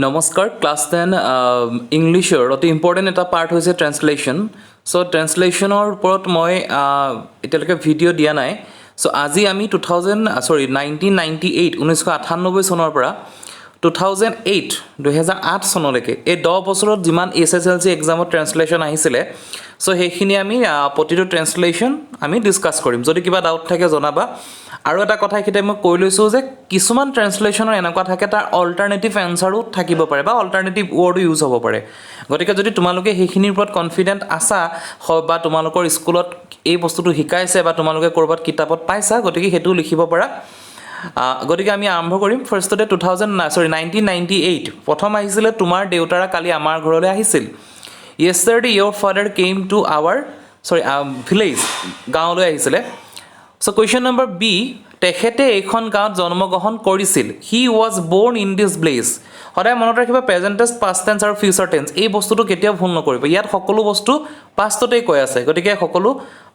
নমস্কাৰ ক্লাছ 10 ইংলিছৰ অতি ইম্পৰ্টেণ্ট এটা পাৰ্ট হৈছে ট্ৰেন্সলেশ্যন চ' ট্ৰেন্সলেশ্যনৰ ওপৰত মই এতিয়ালৈকে ভিডিঅ' দিয়া নাই চ' আজি আমি 1998 চনৰ পৰা 2008 চনলৈকে এই 10 বছৰত যিমান SSLC এক্সামত ট্ৰেন্সলেশ্যন আহিছিলে চ' সেইখিনি আমি প্ৰতিটো ট্ৰেন্সলেশ্যন আমি ডিছকাছ কৰিম যদি কিবা ডাউট থাকে জনাবা আৰু এটা কথা এইখিনিতে মই কৈ লৈছোঁ যে কিছুমান ট্ৰেন্সলেশ্যনৰ এনেকুৱা থাকে তাৰ অল্টাৰনেটিভ এনচাৰো থাকিব পাৰে বা অল্টাৰনেটিভ ৱৰ্ডো ইউজ হ'ব পাৰে গতিকে যদি তোমালোকে সেইখিনিৰ ওপৰত কনফিডেণ্ট আছা বা তোমালোকৰ স্কুলত এই বস্তুটো শিকাইছে বা তোমালোকে ক'ৰবাত কিতাপত পাইছা গতিকে সেইটো লিখিব পাৰা গতিকে আমি আৰম্ভ কৰিম ফাৰ্ষ্টতে 1998 প্ৰথম আহিছিলে তোমাৰ দেউতাৰা কালি আমাৰ ঘৰলৈ আহিছিল yesterday your father came to our village গাঁৱলৈ আহিছিলে So question number B তেখেতে এইখন গাঁৱত জন্মগ্ৰহণ কৰিছিল he was born in this place সদায় মনত ৰাখিবা প্ৰেজেন্ট টেন্স পাষ্ট টেন্স আৰু ফিউচাৰ টেন্স এই বস্তুটো কেতিয়াও ভুল নকৰিব ইয়াত সকলো বস্তু পাষ্টতেই কৈ আছে গতিকে সকলো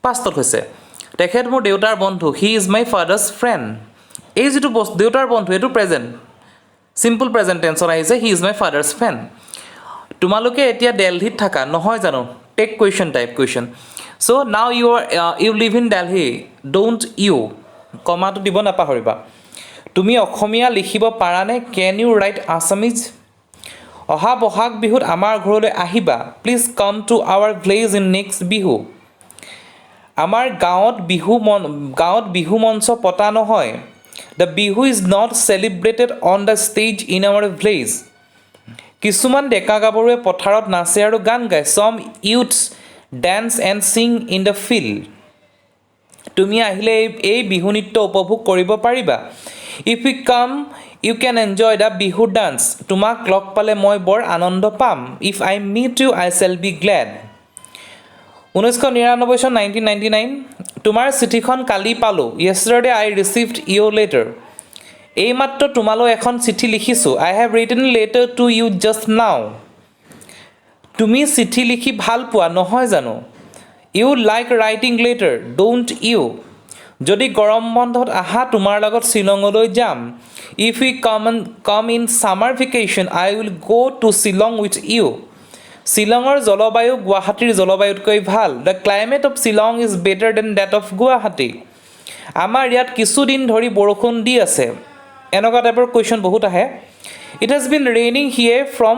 পাষ্টত হৈছে তেখেত মোৰ দেউতাৰ বন্ধু he is my father's friend এই যেটো দেউতাৰ বন্ধু এটো প্ৰেজেন্ট সিম্পল প্ৰেজেন্ট টেন্সত আহিছে he is my father's friend তোমালোকে এতিয়া দিল্লীত থাকা নহয় জানো take question type question So now you live in Delhi don't you কমাটো দিব নাপাহৰিবা তুমি অসমীয়া লিখিব পাৰানে can you write Assamese অহা বহাগ বিহুত আমাৰ ঘৰলৈ আহিবা please come to our village in next Bihu আমাৰ গাঁৱত বিহু মঞ্চ পতা নহয় the bihu is not celebrated on the stage in our village কিছুমান ডেকা গাভৰুৱে পথাৰত নাচে আৰু গান গায় some youths dance and sing in the field তুমি আহিলে এই বিহু নৃত্য উপভোগ কৰিব পাৰিবা if we come you can enjoy the bihu dance তোমাক লগ পালে মই বৰ আনন্দ পাম if I meet you I shall be glad 1999 তোমাৰ চিঠিখন কালি পালো yesterday I received your letter এই মাত্ৰ তোমালৈ এখন চিঠি লিখিছো I have written a letter to you just now তুমি চিঠি লিখি ভাল পোৱা নহয় জানো you like writing letter don't you যদি গৰম বন্ধত আহা তোমাৰ লগত শিলংলৈ যাম if we come in summer vacation I will go to Shillong with you শিলংৰ জলবায়ু গুৱাহাটীৰ জলবায়ুতকৈ ভাল the climate of Shillong is better than that of Guwahati আমাৰ ইয়াত কিছুদিন ধৰি বৰষুণ দি আছে এনেকুৱা টাইপৰ কোৱেশ্চন বহুত আহে it has been raining here from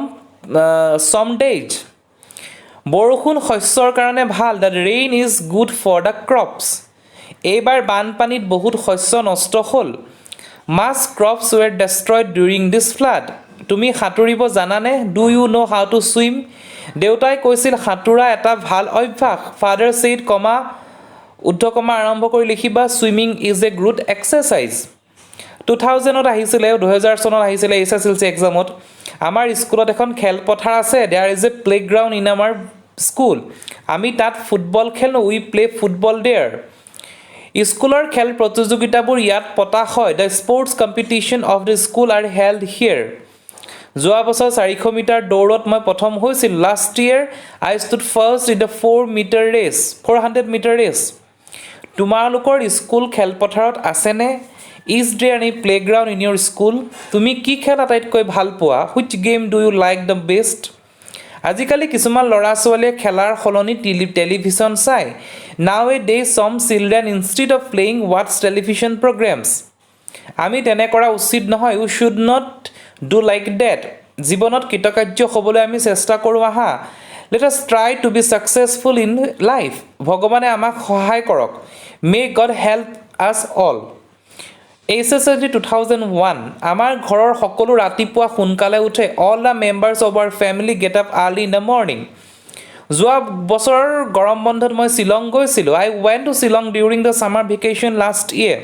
some days বৰষুণ শস্যৰ কাৰণে ভাল the rain is good for the crops এইবাৰ বানপানীত বহুত শস্য নষ্ট হ'ল mass crops were destroyed during this flood তুমি সাঁতুৰিব জানানে do you know how to swim দেউতাই কৈছিল সাঁতুৰা এটা ভাল অভ্যাস father said উদ্ধকমা আৰম্ভ কৰি লিখিবা swimming is a good exercise 2000ত আহিছিলে 2000 চনত আহিছিলে SSLC এক্সামত আমাৰ স্কুলত এখন খেলপথাৰ আছে there is a playground in our school আমি তাত ফুটবল খেলো we play football there স্কুলৰ খেল প্ৰতিযোগিতাবোৰ ইয়াত পতা হয় the sports competition of the school are held here যোৱা বছৰ 400 মিটাৰ দৌৰত মই প্ৰথম হৈছিল last year I stood first in the 400 meter race তোমালোকৰ স্কুল খেলপথাৰত আছেনে Is there any playground in your school? তুমি কি খেল আটাইতকৈ ভাল পোৱা? Which game do you like the best? আজিকালি কিছুমান ল'ৰা ছোৱালীয়ে খেলাৰ সলনি টেলিভিছন চায় Nowadays some children instead of playing watch television programs. আমি তেনে কৰা উচিত নহয় You should not do like that. জীৱনত কৃতকাৰ্য হ'বলৈ আমি চেষ্টা কৰোঁ আহা Let us try to be successful in life. ভগৱানে আমাক সহায় কৰক May God help us all. SSLC 2001 আমাৰ ঘৰৰ সকলো ৰাতিপুৱা সোনকালে উঠে all the members of our family get up early in the morning যোৱা বছৰ গৰম বন্ধত মই শিলং গৈছিলোঁ I went to Shillong during the summer vacation last year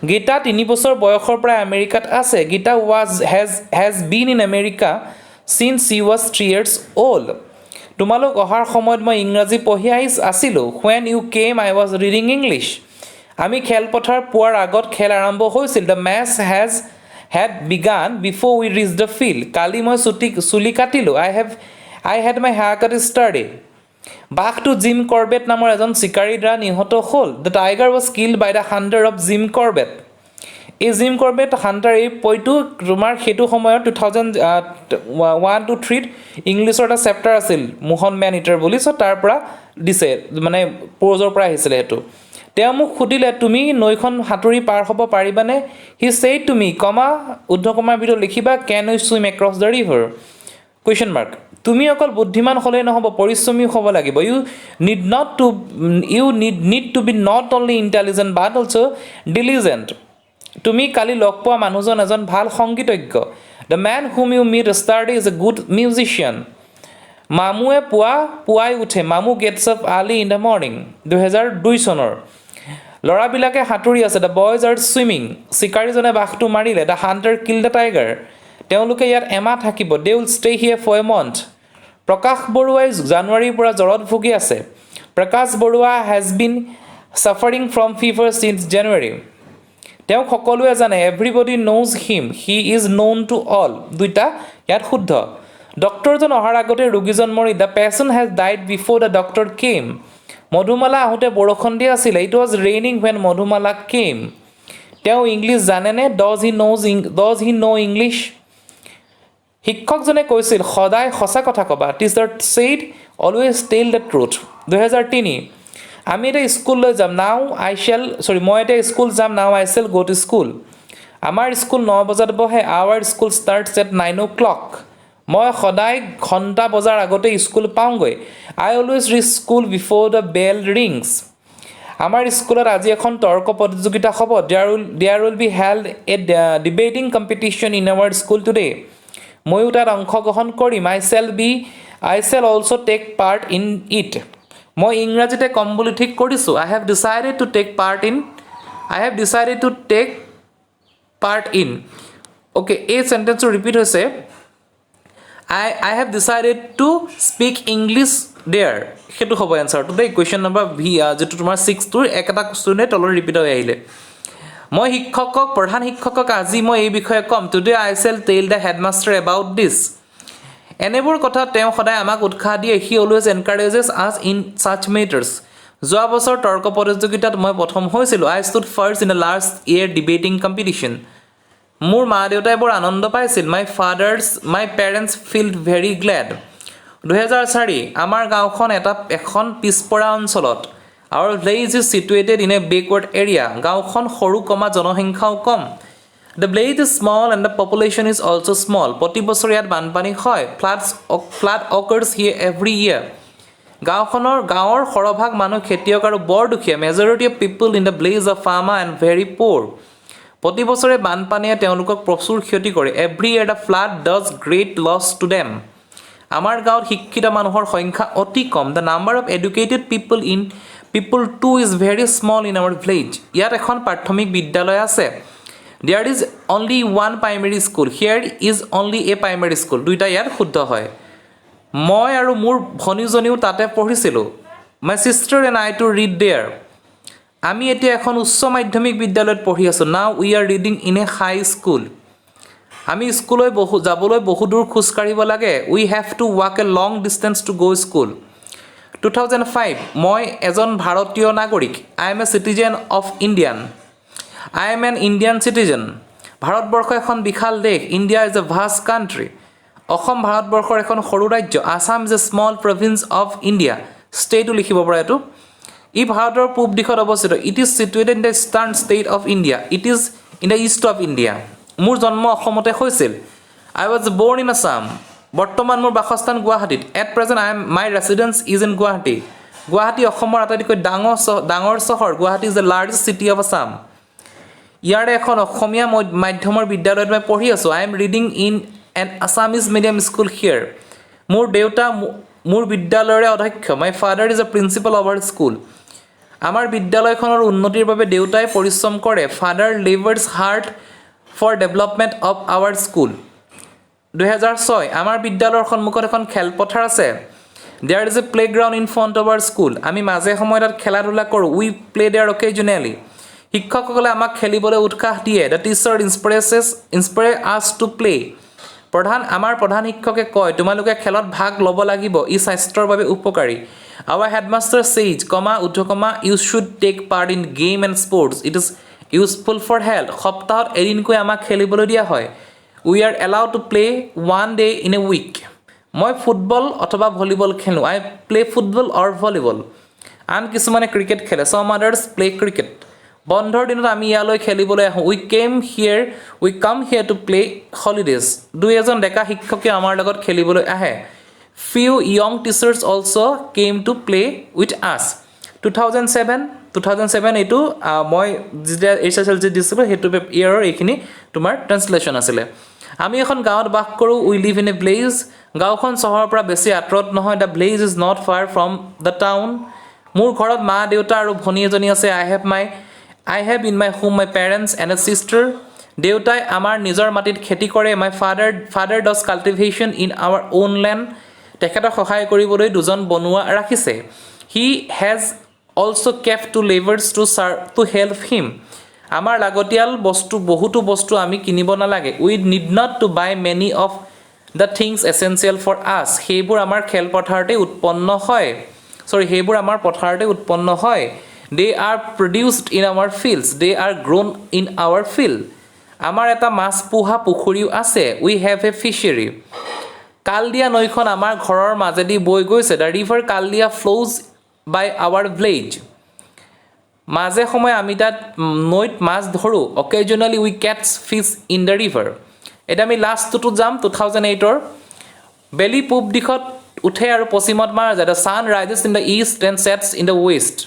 Gita 3 বছৰ বয়সৰ পৰা আমেৰিকাত আছে Gita has been in America since she was 3 years old তোমালোক অহাৰ সময়ত মই ইংৰাজী পঢ়ি আছিলোঁ when you came I was reading English আমি খেলপথাৰ পোৱাৰ আগত খেল আৰম্ভ হৈছিল the match had begun before we reached the field কালি মই চুলি কাটিলো I had my haircut yesterday বাঘটো জিম কৰবেট নামৰ এজন শিকাৰীৰ দ্বাৰা নিহত হ'ল the tiger was killed by the hunter of Jim Corbett এই জিম কৰবেট হাণ্টাৰ এই পইণ্টটো তোমাৰ সেইটো সময়ত 2001 to 3 ইংলিছৰ এটা চেপ্টাৰ আছিল মোহন মেন ইটাৰ বুলি চ' তাৰ পৰা দিছে মানে প'জৰ পৰা আহিছিলে সেইটো তেওঁ মোক সুধিলে তুমি নৈখন সাঁতুৰি পাৰ হ'ব পাৰিবানে হি ছেইড টু মি কমা উদ্ধকমাৰ ভিতৰত লিখিবা can you swim across the river question mark তুমি অকল বুদ্ধিমান হ'লেই নহ'ব পৰিশ্ৰমী হ'ব লাগিব you need to be not only intelligent but also' diligent তুমি কালি লগ পোৱা মানুহজন এজন ভাল সংগীতজ্ঞ the man whom you met yesterday is a good musician মামুৱে পুৱাই উঠে Mamu gets up early in the morning 2002 চনৰ ল'ৰাবিলাকে সাঁতুৰি আছে দ্য বয়জ আৰ ছুইমিং চিকাৰীজনে বাঘটো মাৰিলে the hunter kill the tiger তেওঁলোকে ইয়াত এমাহ থাকিব they will stay here for a month Prakash বৰুৱাই জানুৱাৰীৰ পৰা জ্বৰত ভুগি আছে Prakash Barua has been suffering from fever since January তেওঁক সকলোৱে জানে everybody knows him he is known to all দুইটা ইয়াত শুদ্ধ ডক্টৰজন অহাৰ আগতে ৰোগীজন মৰি the patient has died before the doctor came Madhumala আহোঁতে বৰষুণ দিয়া আছিলে it was raining when Madhumala কেম তেওঁ ইংলিছ জানেনে ডজ হি ন' ইংলিছ শিক্ষকজনে কৈছিল সদায় সঁচা কথা ক'বা teacher said always tell the truth 2003 আমি এতিয়া স্কুললৈ যাম মই এতিয়া স্কুল যাম নাও আই শ্বেল গ' টু স্কুল আমাৰ স্কুল 9 বজাত বহে hour school starts at 9 o'clock মই সদায় ঘণ্টা বজাৰ আগতে স্কুল পাওঁগৈ I always reach school before the bell rings আমাৰ স্কুলত আজি এখন তৰ্ক প্ৰতিযোগিতা হ'ব there will be held a debating competition in our school today ময়ো তাত অংশগ্ৰহণ কৰিম I shall also' take part in it মই ইংৰাজীতে ক'ম বুলি ঠিক কৰিছোঁ I have decided to take part in okay এই চেণ্টেন্সটো ৰিপিট হৈছে I have decided to speak English there সেইটো হ'ব এনচাৰটো দেই কুৱেশ্যন নম্বৰ যিটো তোমাৰ 6টোৰ একটা কুৱেশ্যনে তলত ৰিপিট হৈ আহিলে মই প্ৰধান শিক্ষকক আজি মই এই বিষয়ে ক'ম today I shell tell the headmaster about দিছ এনেবোৰ কথা তেওঁ সদায় আমাক উৎসাহ দিয়ে হি অলৱেজ এনকাৰেজেছ আছ ইন ছাচ মেটাৰ্ছ যোৱা বছৰ তৰ্ক প্ৰতিযোগিতাত মই প্ৰথম হৈছিলোঁ I stood first in the last year debating competition মোৰ মা দেউতাই বৰ আনন্দ পাইছিল my parents felt very glad 2004 আমাৰ গাঁওখন এখন পিছপৰা অঞ্চলত our village is situated in a backward area গাঁওখন সৰু জনসংখ্যাও কম the village is small and the population is also' small প্ৰতি বছৰে ইয়াত বানপানী হয় flood occurs here every year গাঁৱৰ সৰহভাগ মানুহ খেতিয়ক আৰু বৰ দুখীয়া majority of people in the village of farmer and very poor প্ৰতি বছৰে বানপানীয়ে তেওঁলোকক প্ৰচুৰ ক্ষতি কৰে every year the flood does great loss to them আমাৰ গাঁৱত শিক্ষিত মানুহৰ সংখ্যা অতি কম the number of educated people to is very small in our village ইয়াত এখন প্ৰাথমিক বিদ্যালয় আছে there is only one primary school here is only a primary school দুইটা ইয়াত শুদ্ধ হয় মই আৰু মোৰ ভনীজনীও তাতে পঢ়িছিলোঁ my sister and I to read there আমি এতিয়া এখন উচ্চ মাধ্যমিক বিদ্যালয়ত পঢ়ি আছোঁ now we are reading in a high school আমি স্কুললৈ যাবলৈ বহু দূৰ খোজকাঢ়িব লাগে we have to walk a long distance to go' school 2005 মই এজন ভাৰতীয় নাগৰিক I am a citizen of I am an Indian citizen ভাৰতবৰ্ষ এখন বিশাল দেশ India is a vast country Assam ভাৰতবৰ্ষৰ এখন সৰু ৰাজ্য Assam is a small province of India ষ্টেটো লিখিব পৰা এইটো ই ভাৰতৰ পূব দিশত অৱস্থিত it is situated in the eastern state of India it is in the east of India মোৰ জন্ম অসমতে হৈছিল I was born in Assam বৰ্তমান মোৰ বাসস্থান গুৱাহাটীত at present my residence is in Guwahati অসমৰ আটাইতকৈ ডাঙৰ চহৰ Guwahati is the largest city of Assam ইয়াৰে এখন অসমীয়া মাধ্যমৰ বিদ্যালয়ত মই পঢ়ি আছোঁ I am reading in an Assamese medium school here মোৰ দেউতা মোৰ বিদ্যালয়ৰে অধ্যক্ষ my father is a principal of our school আমাৰ বিদ্যালয়খনৰ উন্নতিৰ বাবে দেউতাই পৰিশ্ৰম কৰে father labours hard for development of our school 2006 আমাৰ বিদ্যালয়ৰ সন্মুখত এখন খেলপথাৰ আছে there is a playground in front of our school আমি মাজে সময়ে তাত খেলা ধূলা কৰোঁ উই প্লে দেয়াৰ অকেজনেলি শিক্ষকসকলে আমাক খেলিবলৈ উৎসাহ দিয়ে দ্য টিচাৰ ইনস্পায়াৰ আছ টু প্লে আমাৰ প্ৰধান শিক্ষকে কয় তোমালোকে খেলত ভাগ ল'ব লাগিব ই স্বাস্থ্যৰ বাবে উপকাৰী আৱাৰ হেডমাষ্টাৰ ছেইজ উদ্ধকমা you should take part in game and sports it is useful for health সপ্তাহত এদিনকৈ আমাক খেলিবলৈ দিয়া হয় we are allowed to play one day in a week মই ফুটবল অথবা ভলীবল খেলোঁ I play football or volleyball আন কিছুমানে ক্ৰিকেট খেলে সম আদাৰ্ছ প্লে ক্ৰিকেট বন্ধৰ দিনত আমি ইয়ালৈ খেলিবলৈ আহোঁ we come here to play holidays দুই এজন ডেকা শিক্ষকে আমাৰ লগত খেলিবলৈ আহে few young teachers also came to play with us 2007 এইটো মই যেতিয়া HSLC দিছিলোঁ সেইটো ইয়াৰৰ এইখিনি তোমাৰ ট্ৰান্সলেশ্যন আছিলে আমি এখন গাঁৱত বাস কৰোঁ we live in a village গাঁওখন চহৰৰ পৰা বেছি আঁতৰত নহয় the village is not far from the town মোৰ ঘৰত মা দেউতা আৰু ভনী এজনী আছে I have in my home my parents and a sister দেউতাই আমাৰ নিজৰ মাটিত খেতি কৰে my father does cultivation in our own land তেখেতক সহায় কৰিবলৈ দুজন বনুৱা ৰাখিছে he has also kept two laborers to help him আমাৰ লাগতিয়াল বহুতো বস্তু আমি কিনিব নালাগে we need not to buy many of the things essential for us সেইবোৰ আমাৰ খেলপথাৰতে উৎপন্ন হয় they are produced in our fields they are grown in our field আমাৰ এটা মাছ পোহা পুখুৰীও আছে we have a fishery Kaldia নৈখন আমাৰ ঘৰৰ মাজেদি বৈ গৈছে the river Kaldia flows by our village মাজে সময় আমি তাত নৈত মাছ ধৰো occasionally we catch fish in the river এটা আমি লাষ্টটো যাম 2008 ৰ বেলি পূব দিশত উঠে আৰু পশ্চিমত মাৰ যায় the sun rises in the east and sets in the west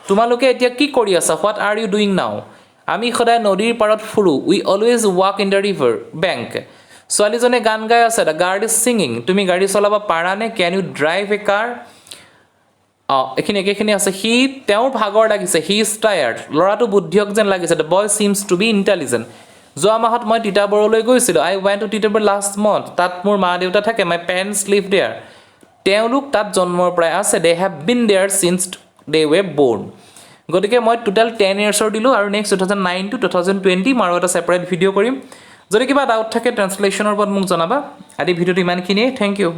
তোমালোকে এতিয়া কি কৰি আছা what are you doing now আমি সদায় নদীৰ পাৰত ফুৰো we always walk in the river bank ছোৱালীজনে গান গাই আছে the girl is singing তুমি গাড়ী চলাব পাৰানে can you drive a car এখিনি আছে he তেওঁৰ ভাগৰ লাগিছে he is tired লৰাটো বুদ্ধিয়ক যেন লাগিছে the boy seems to be intelligent যোৱা মাহত মই তিতাবৰলৈ গৈছিলোঁ I went to Titabar last month তাত মোৰ মা দেউতা থাকে my parents live there তেওঁলোক তাত জন্মৰ পৰাই আছে they have been there since they were born গতিকে মই টোটাল 10 ইয়াৰ্ছৰ দিলোঁ আৰু নেক্সট 2009 to 2020 মই এটা সেপাৰেট ভিডিও কৰিম যদি কিবা ডাউট থাকে ট্ৰান্সলেশ্যনৰ ওপৰত মোক জনাবা আজি ভিডিওটো ইমানখিনিয়ে থ্যাংক ইউ